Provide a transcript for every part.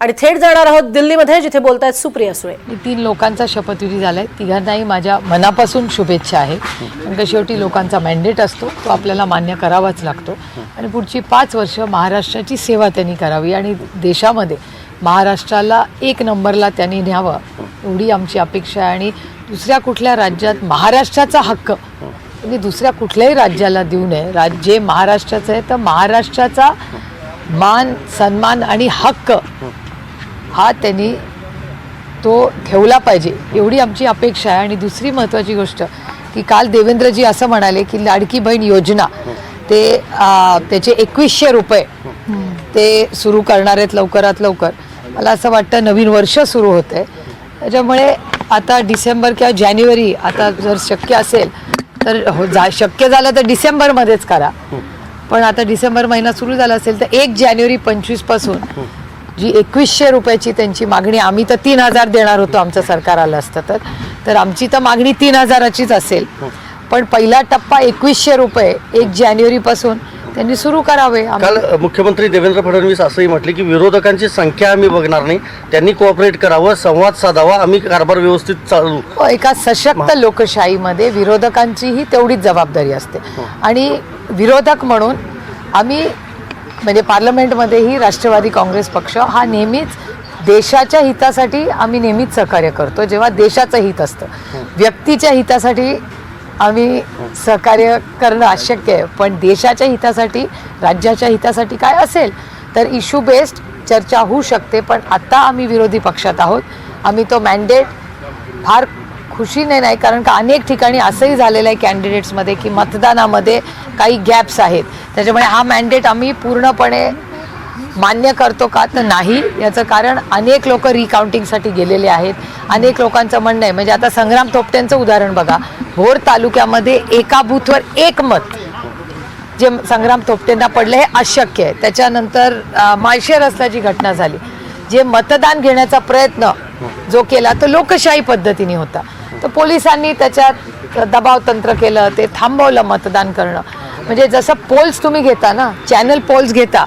आणि थेट जाणार आहोत दिल्लीमध्ये, जिथे बोलतायत सुप्रिया सुळे। 3 लोकांचा शपथविधी झालाय। तिघांनाही माझ्या मनापासून शुभेच्छा आहे। कारण शेवटी लोकांचा मॅन्डेट असतो, तो आपल्याला मान्य करावाच लागतो आणि पुढची 5 वर्ष महाराष्ट्राची सेवा त्यांनी करावी आणि देशामध्ये महाराष्ट्राला 1 नंबरला त्यांनी न्यावं, एवढी आमची अपेक्षा आहे। आणि दुसऱ्या कुठल्या राज्यात महाराष्ट्राचा हक्क त्यांनी दुसऱ्या कुठल्याही राज्याला देऊ नये। राज्य महाराष्ट्राचं आहे, तर महाराष्ट्राचा मान सन्मान आणि हक्क हा त्यांनी तो ठेवला पाहिजे, एवढी आमची अपेक्षा आहे। आणि दुसरी महत्त्वाची गोष्ट की काल देवेंद्रजी असं म्हणाले की लाडकी बहीण योजना ते त्याचे 2100 रुपये ते सुरू करणार आहेत लवकरात लवकर। मला असं वाटतं नवीन वर्ष सुरू होतं आहे, त्याच्यामुळे आता डिसेंबर किंवा जानेवारी, आता जर शक्य असेल तर शक्य झालं तर डिसेंबरमध्येच करा, पण आता डिसेंबर महिना सुरू झाला असेल तर 1 जानेवारी 25 पासून जी 2100 रुपयाची त्यांची मागणी, आम्ही तर 3000 देणार होतो आमचं सरकार आलं असतं तर आमची तर मागणी 3000चीच असेल, पण पहिला टप्पा 2100 रुपये 1 जानेवारी पासून त्यांनी सुरू करावे। काल मुख्यमंत्री देवेंद्र फडणवीस असंही म्हटले की विरोधकांची संख्या आम्ही बघणार नाही, त्यांनी कोऑपरेट करावं, संवाद साधावा, आम्ही कारभार व्यवस्थित चालू। एका सशक्त लोकशाहीमध्ये विरोधकांचीही तेवढीच जबाबदारी असते आणि विरोधक म्हणून आम्ही म्हणजे पार्लमेंटमध्येही राष्ट्रवादी काँग्रेस पक्ष हा नेहमीच देशाच्या हितासाठी आम्ही नेहमीच सहकार्य करतो, जेव्हा देशाचं हित असतं। व्यक्तीच्या हितासाठी आम्ही सहकार्य करणं अशक्य आहे, पण देशाच्या हितासाठी राज्याच्या हितासाठी काय असेल तर इश्यू बेस्ड चर्चा होऊ शकते। पण आता आम्ही विरोधी पक्षात आहोत, आम्ही तो मॅन्डेट फार खुशीने नाही, कारण का अनेक ठिकाणी असंही झालेलं आहे कॅन्डिडेट्समध्ये की मतदानामध्ये काही गॅप्स आहेत, त्याच्यामुळे हा मॅन्डेट आम्ही पूर्णपणे मान्य करतो का तर नाही, याचं कारण अनेक लोक रिकाउंटिंगसाठी गेलेले आहेत। अनेक लोकांचं म्हणणं आहे, म्हणजे आता संग्राम थोपटेंचं उदाहरण बघा, भोर तालुक्यामध्ये एका बूथवर 1 मत जे संग्राम थोपटेंना पडलं हे अशक्य आहे। त्याच्यानंतर माळशेर रस्त्याची घटना झाली, जे मतदान घेण्याचा प्रयत्न जो केला तो लोकशाही पद्धतीने होता, तर पोलिसांनी त्याच्यात दबाव तंत्र केलं, ते थांबवलं मतदान करणं। म्हणजे जसं पोल्स तुम्ही घेता ना, चॅनल पोल्स घेता,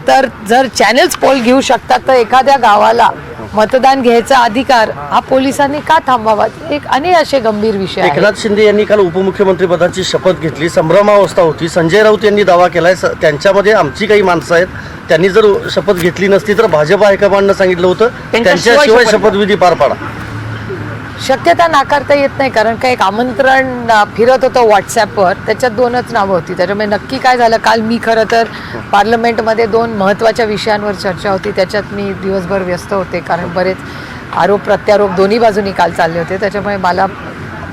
तर जर चॅनल्स पोल घेऊ शकतात तर एखाद्या गावाला मतदान घ्यायचा अधिकार हा पोलिसांनी का थांबवावा? एक अनेक असे गंभीर विषय आहेत। एकनाथ शिंदे यांनी काल उपमुख्यमंत्री पदाची शपथ घेतली, संभ्रमावस्था होती। संजय राऊत यांनी दावा केलाय त्यांच्यामध्ये आमची काही माणसं आहेत, त्यांनी जर शपथ घेतली नसती तर भाजप हायकमांडनं सांगितलं होतं त्यांच्याशिवाय शपथविधी पार पाडा। शक्यता नाकारता येत नाही, कारण का एक आमंत्रण फिरत होतं व्हॉट्सॲपवर, त्याच्यात 2च नावं होती। त्याच्यामुळे नक्की काय झालं, काल मी खरं तर पार्लमेंटमध्ये 2 महत्त्वाच्या विषयांवर चर्चा होती, त्याच्यात मी दिवसभर व्यस्त होते, कारण बरेच आरोप प्रत्यारोप दोन्ही बाजूनी काल चालले होते, त्याच्यामुळे मला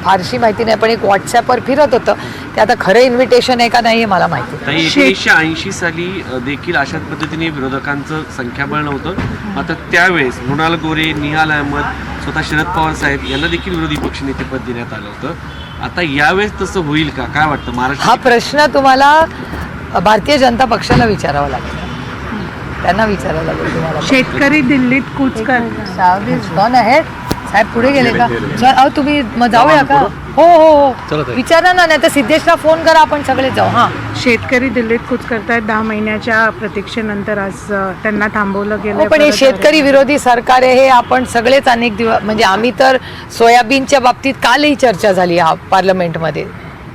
फारशी माहिती नाही, पण एक व्हॉट्सॲपवर फिरत होतं, ते आता खरं इन्व्हिटेशन आहे का नाही हे मला माहिती। 1980 साली देखील अशाच पद्धतीने विरोधकांचं संख्याबळ नव्हतं, मात्र त्यावेळेस मृणाल गोरे, निहाल अहमद, स्वतः शरद पवार साहेब यांना देखील विरोधी पक्षनेतेपद देण्यात आलं होतं। आता यावेळेस तसं होईल का, काय वाटतं महाराष्ट्र? हा प्रश्न तुम्हाला भारतीय जनता पक्षाला विचारावा लागेल, त्यांना विचारावं लागेल तुम्हाला। शेतकरी दिल्लीत कूच करतात, साहेब पुढे गेले का? अहो तुम्ही मग जाऊया का? हो हो हो विचारा ना, नाही तर सिद्धेशला फोन करा, आपण सगळे जाऊ। हां, शेतकरी दिल्लीत कूच करतायत। 10 महिन्याच्या प्रतीक्षेनंतर आज त्यांना थांबवलं गेलं। पण हे शेतकरी विरोधी सरकार आहे, हे आपण सगळेच अनेक दिवस, म्हणजे आम्ही तर सोयाबीनच्या बाबतीत कालही चर्चा झाली पार्लमेंटमध्ये,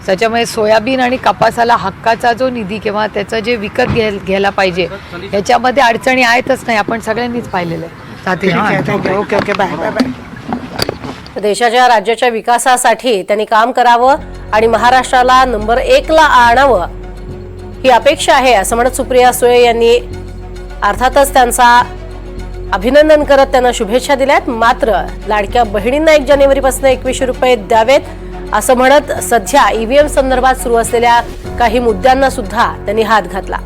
त्याच्यामुळे सोयाबीन आणि कपासाला हक्काचा जो निधी किंवा त्याचं जे विकत घ्यायला पाहिजे याच्यामध्ये अडचणी आहेतच नाही, आपण सगळ्यांनीच पाहिलेलं आहे। Okay okay bye bye bye. देशाच्या राज्याच्या विकासासाठी त्यांनी काम करावं आणि महाराष्ट्राला नंबर 1 ला आणावं ही अपेक्षा आहे, असं म्हणत सुप्रिया सुळे यांनी अर्थातच त्यांचा अभिनंदन करत त्यांना शुभेच्छा दिल्यात। मात्र लाडक्या बहिणींना 1 जानेवारीपासून 2100 रुपये द्यावेत असं म्हणत सध्या ईव्हीएम संदर्भात सुरू असलेल्या काही मुद्द्यांना सुद्धा त्यांनी हात घातला।